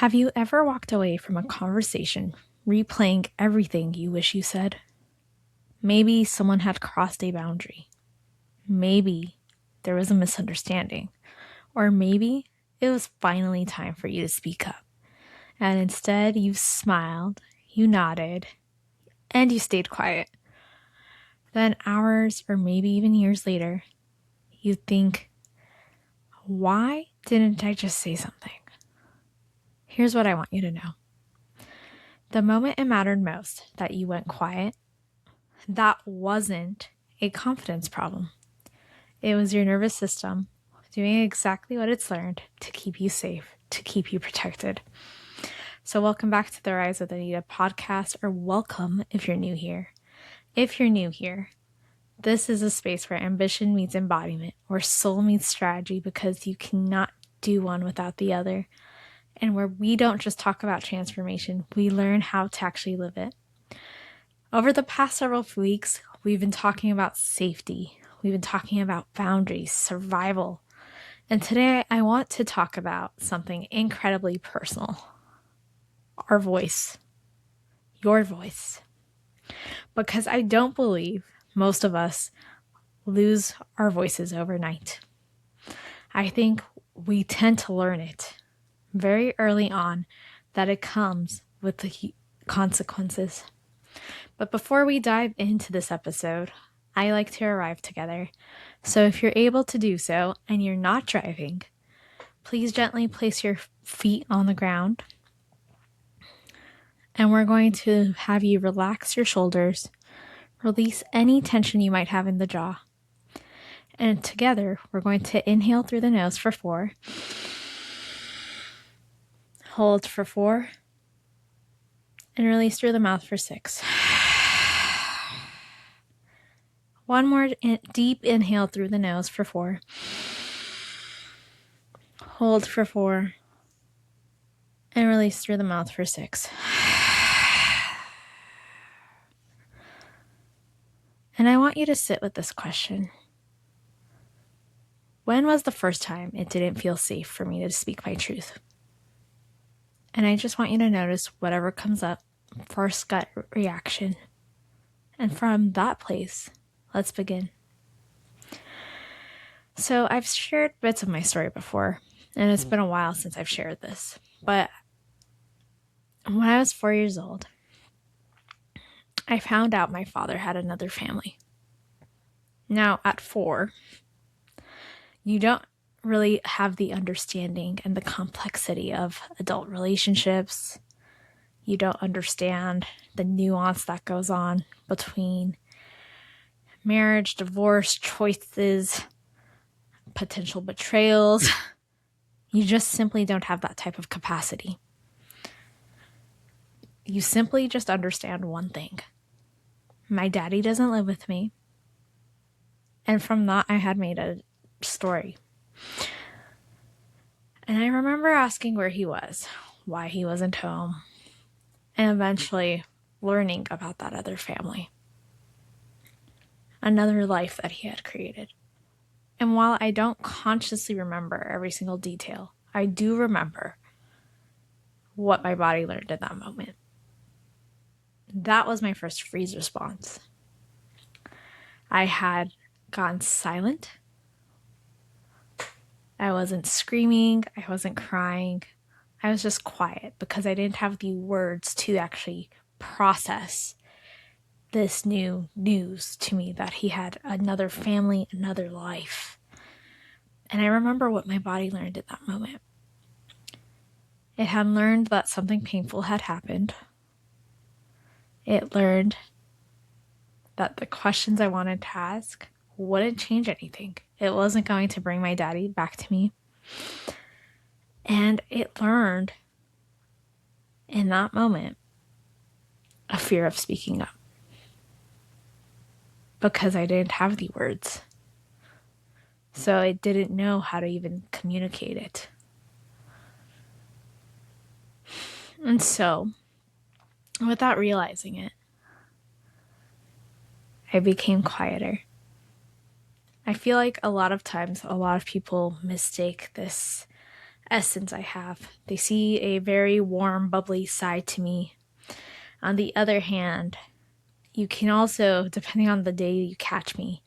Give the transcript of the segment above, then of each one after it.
Have you ever walked away from a conversation replaying everything you wish you said? Maybe someone had crossed a boundary. Maybe there was a misunderstanding. Or maybe it was finally time for you to speak up. And instead, you smiled, you nodded, and you stayed quiet. Then, hours or maybe even years later, you think, why didn't I just say something? Here's what I want you to know. The moment it mattered most that you went quiet, that wasn't a confidence problem. It was your nervous system doing exactly what it's learned to keep you safe, to keep you protected. So welcome back to the Rise with Anita podcast, or welcome if you're new here. If you're new here, this is a space where ambition meets embodiment, where soul meets strategy, because you cannot do one without the other, and where we don't just talk about transformation, we learn how to actually live it. Over the past several weeks, we've been talking about safety. We've been talking about boundaries, survival. And today I want to talk about something incredibly personal. Our voice. Your voice. Because I don't believe most of us lose our voices overnight. I think we tend to learn it very early on that it comes with the consequences. But before we dive into this episode, I like to arrive together. So if you're able to do so and you're not driving, please gently place your feet on the ground. And we're going to have you relax your shoulders, release any tension you might have in the jaw. And together, we're going to inhale through the nose for 4, hold for 4, and release through the mouth for 6. One more deep inhale through the nose for 4. Hold for 4. And release through the mouth for 6. And I want you to sit with this question. When was the first time it didn't feel safe for me to speak my truth? And I just want you to notice whatever comes up, first gut reaction. And from that place, let's begin. So I've shared bits of my story before, and it's been a while since I've shared this. But when I was 4 years old, I found out my father had another family. Now, at 4, you don't really have the understanding and the complexity of adult relationships. You don't understand the nuance that goes on between marriage, divorce, choices, potential betrayals. You just simply don't have that type of capacity. You simply just understand one thing. My daddy doesn't live with me. And from that, I had made a story. And I remember asking where he was, why he wasn't home, and eventually learning about that other family. Another life that he had created. And while I don't consciously remember every single detail, I do remember what my body learned in that moment. That was my first freeze response. I had gone silent. I wasn't screaming. I wasn't crying. I was just quiet because I didn't have the words to actually process this new news to me that he had another family, another life. And I remember what my body learned at that moment. It had learned that something painful had happened. It learned that the questions I wanted to ask wouldn't change anything. It wasn't going to bring my daddy back to me. And it learned in that moment a fear of speaking up. Because I didn't have the words. So I didn't know how to even communicate it. And so, without realizing it, I became quieter. I feel like a lot of times, a lot of people mistake this essence I have. They see a very warm, bubbly side to me. On the other hand, you can also, depending on the day you catch me,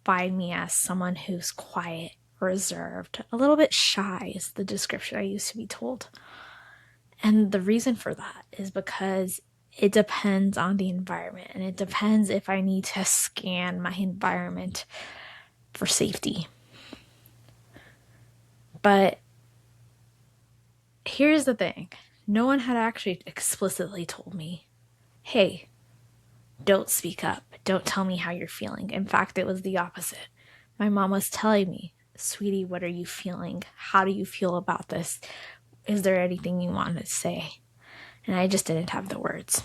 find me as someone who's quiet, reserved, a little bit shy is the description I used to be told. And the reason for that is because it depends on the environment, and it depends if I need to scan my environment for safety. But here's the thing. No one had actually explicitly told me, hey, don't speak up. Don't tell me how you're feeling. In fact, it was the opposite. My mom was telling me, sweetie, what are you feeling? How do you feel about this? Is there anything you want to say? And I just didn't have the words.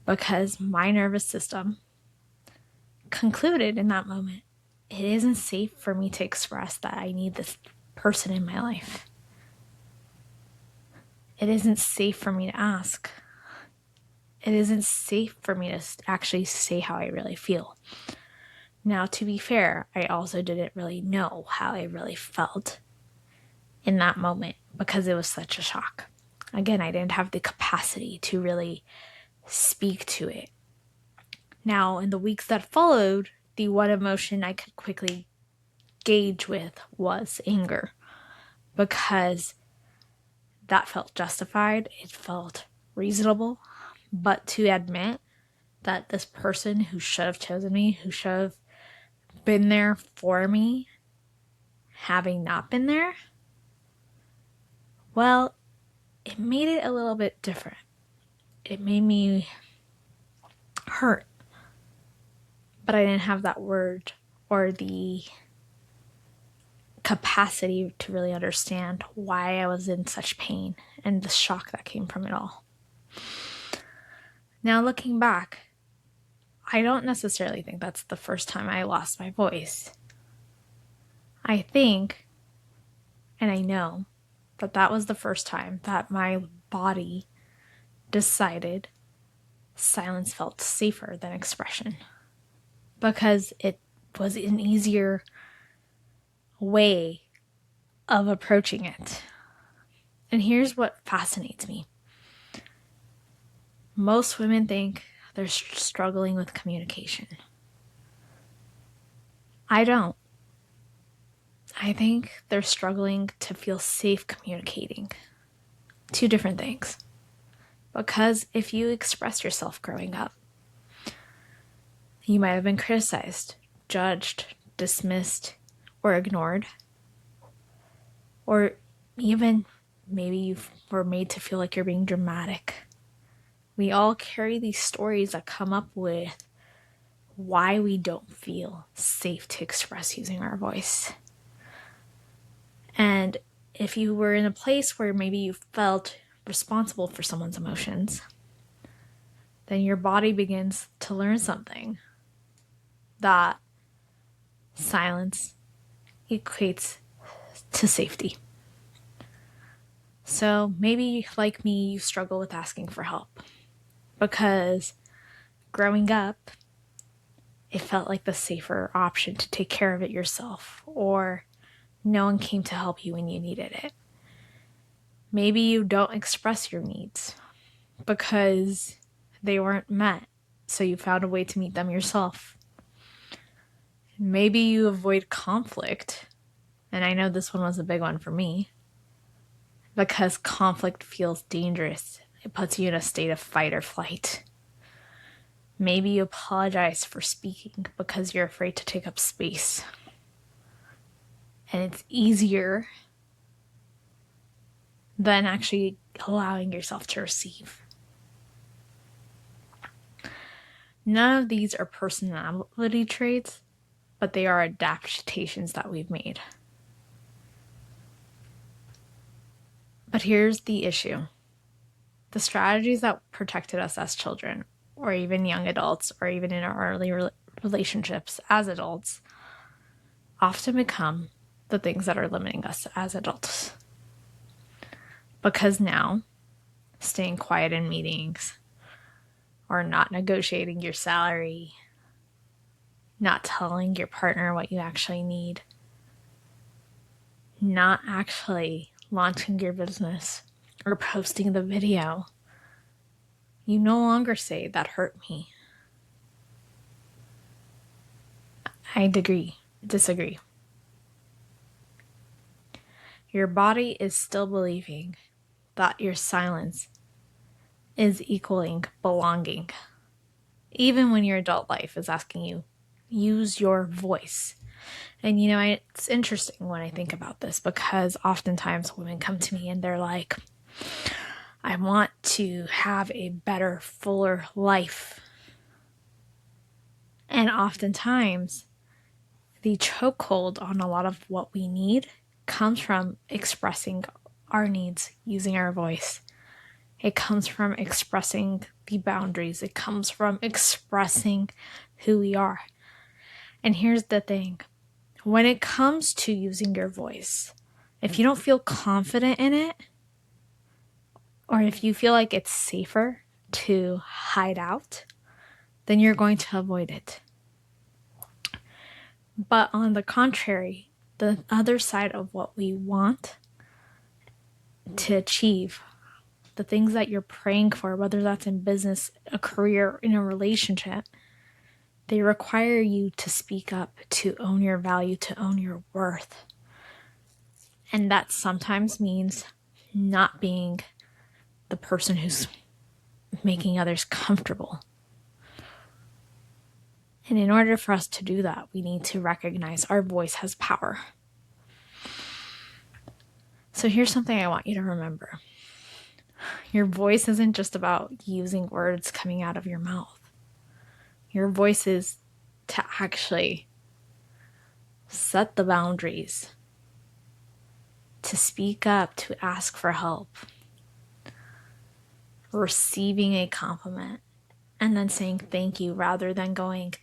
Because my nervous system concluded in that moment, it isn't safe for me to express that I need this person in my life. It isn't safe for me to ask. It isn't safe for me to actually say how I really feel. Now, to be fair, I also didn't really know how I really felt in that moment because it was such a shock. Again, I didn't have the capacity to really speak to it. Now, in the weeks that followed, the one emotion I could quickly gauge with was anger, because that felt justified. It felt reasonable. But to admit that this person who should have chosen me, who should have been there for me, having not been there, well, it made it a little bit different. It made me hurt. But I didn't have that word or the capacity to really understand why I was in such pain and the shock that came from it all. Now, looking back, I don't necessarily think that's the first time I lost my voice. I think, and I know, that that was the first time that my body decided silence felt safer than expression, because it was an easier way of approaching it. And here's what fascinates me. Most women think they're struggling with communication. I don't. I think they're struggling to feel safe communicating. Two different things. Because if you express yourself growing up, you might have been criticized, judged, dismissed, or ignored. Or even maybe you were made to feel like you're being dramatic. We all carry these stories that come up with why we don't feel safe to express using our voice. And if you were in a place where maybe you felt responsible for someone's emotions, then your body begins to learn something, that silence equates to safety. So maybe, like me, you struggle with asking for help because growing up, it felt like the safer option to take care of it yourself, or no one came to help you when you needed it. Maybe you don't express your needs because they weren't met, so you found a way to meet them yourself. Maybe you avoid conflict, and I know this one was a big one for me, because conflict feels dangerous. It puts you in a state of fight or flight. Maybe you apologize for speaking because you're afraid to take up space. And it's easier than actually allowing yourself to receive. None of these are personality traits, but they are adaptations that we've made. But here's the issue. The strategies that protected us as children, or even young adults, or even in our early relationships as adults, often become the things that are limiting us as adults. Because now, staying quiet in meetings, or not negotiating your salary, not telling your partner what you actually need, not actually launching your business or posting the video, you no longer say, that hurt me. I disagree. Your body is still believing that your silence is equaling belonging. Even when your adult life is asking you, use your voice. And it's interesting when I think about this, because oftentimes women come to me and they're like, I want to have a better, fuller life. And oftentimes the chokehold on a lot of what we need comes from expressing our needs using our voice. It comes from expressing the boundaries. It comes from expressing who we are. And here's the thing. When it comes to using your voice, if you don't feel confident in it, or if you feel like it's safer to hide out, then you're going to avoid it. But on the contrary, the other side of what we want to achieve, the things that you're praying for, whether that's in business, a career, in a relationship, they require you to speak up, to own your value, to own your worth. And that sometimes means not being the person who's making others comfortable. And in order for us to do that, we need to recognize our voice has power. So here's something I want you to remember. Your voice isn't just about using words coming out of your mouth. Your voice is to actually set the boundaries, to speak up, to ask for help, receiving a compliment, and then saying thank you rather than going,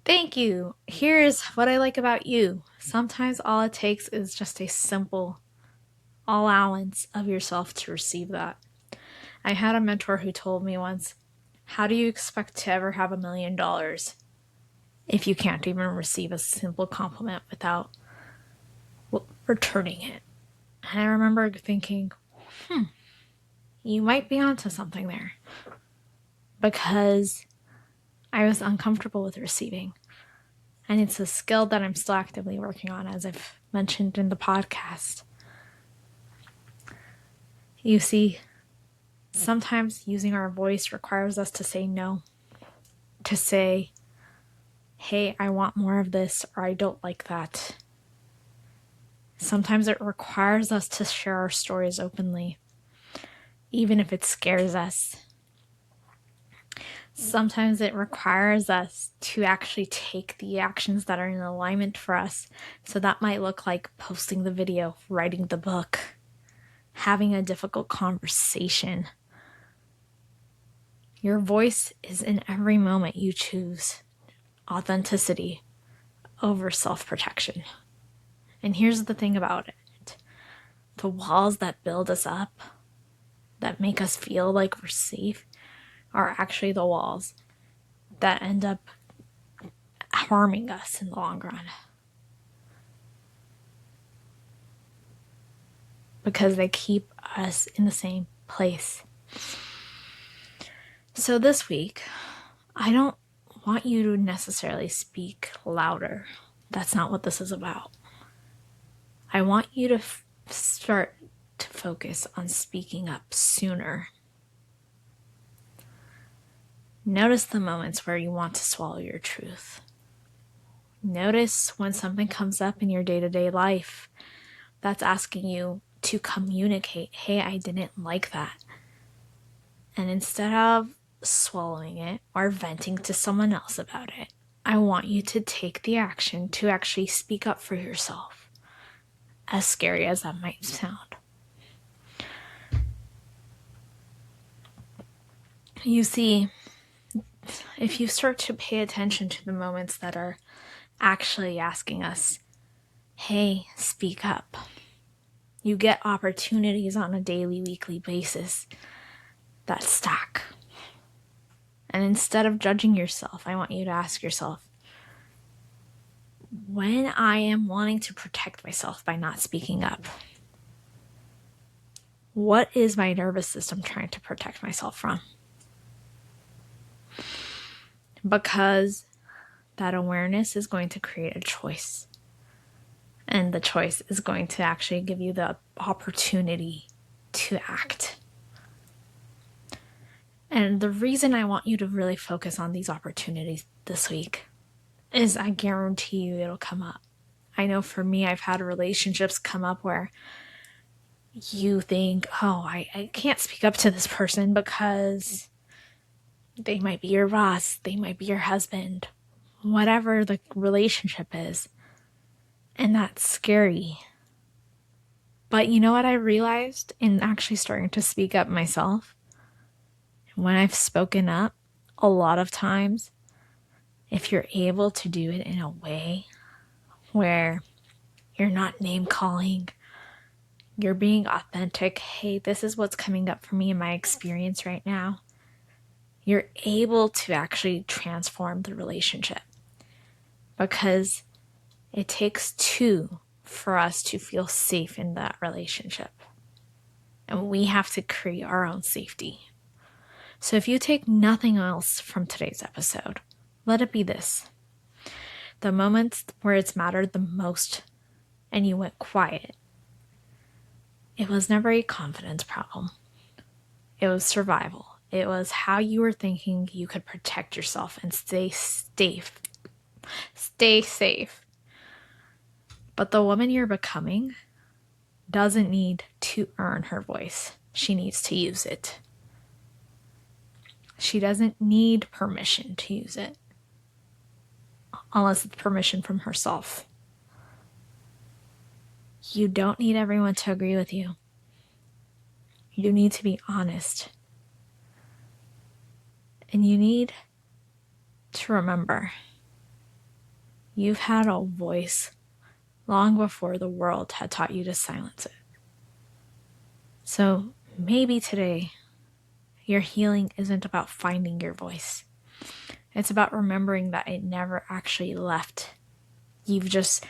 thank you, here's what I like about you. Sometimes all it takes is just a simple allowance of yourself to receive that. I had a mentor who told me once, how do you expect to ever have $1 million if you can't even receive a simple compliment without returning it? And I remember thinking, you might be onto something there, because I was uncomfortable with receiving. And it's a skill that I'm still actively working on, as I've mentioned in the podcast. You see, sometimes using our voice requires us to say no, to say, hey, I want more of this, or I don't like that. Sometimes it requires us to share our stories openly, even if it scares us. Sometimes it requires us to actually take the actions that are in alignment for us. So that might look like posting the video, writing the book, having a difficult conversation. Your voice is in every moment you choose authenticity over self-protection. And here's the thing about it. The walls that build us up, that make us feel like we're safe, are actually the walls that end up harming us in the long run. Because they keep us in the same place. So this week, I don't want you to necessarily speak louder. That's not what this is about. I want you to start to focus on speaking up sooner. Notice the moments where you want to swallow your truth. Notice when something comes up in your day-to-day life that's asking you to communicate, hey, I didn't like that. And instead of swallowing it or venting to someone else about it, I want you to take the action to actually speak up for yourself, as scary as that might sound. You see, if you start to pay attention to the moments that are actually asking us, hey, speak up, you get opportunities on a daily, weekly basis that stack. And instead of judging yourself, I want you to ask yourself, when I am wanting to protect myself by not speaking up, what is my nervous system trying to protect myself from? Because that awareness is going to create a choice. And the choice is going to actually give you the opportunity to act. And the reason I want you to really focus on these opportunities this week is I guarantee you it'll come up. I know for me, I've had relationships come up where you think, oh, I can't speak up to this person because they might be your boss, they might be your husband, whatever the relationship is. And that's scary. But you know what I realized in actually starting to speak up myself? When I've spoken up, a lot of times, if you're able to do it in a way where you're not name calling, you're being authentic, hey, this is what's coming up for me in my experience right now, you're able to actually transform the relationship. Because it takes two for us to feel safe in that relationship. And we have to create our own safety. So if you take nothing else from today's episode, let it be this. The moments where it's mattered the most and you went quiet, it was never a confidence problem. It was survival. It was how you were thinking you could protect yourself and stay safe. Stay safe. But the woman you're becoming doesn't need to earn her voice. She needs to use it. She doesn't need permission to use it. Unless it's permission from herself. You don't need everyone to agree with you. You need to be honest. And you need to remember, you've had a voice long before the world had taught you to silence it. So maybe today, your healing isn't about finding your voice. It's about remembering that it never actually left. You've just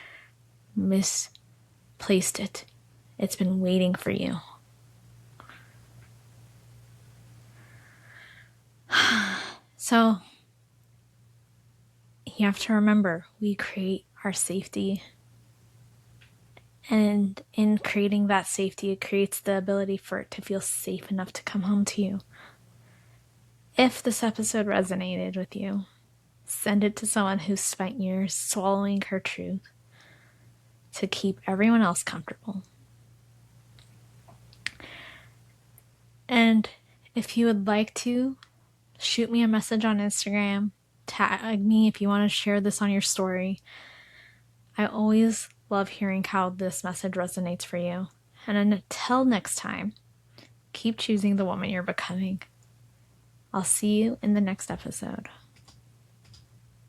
misplaced it. It's been waiting for you. So you have to remember, we create our safety. And in creating that safety, it creates the ability for it to feel safe enough to come home to you. If this episode resonated with you, send it to someone who's spent years swallowing her truth to keep everyone else comfortable. And if you would like to, shoot me a message on Instagram, tag me if you want to share this on your story. I always love hearing how this message resonates for you. And until next time, keep choosing the woman you're becoming. I'll see you in the next episode.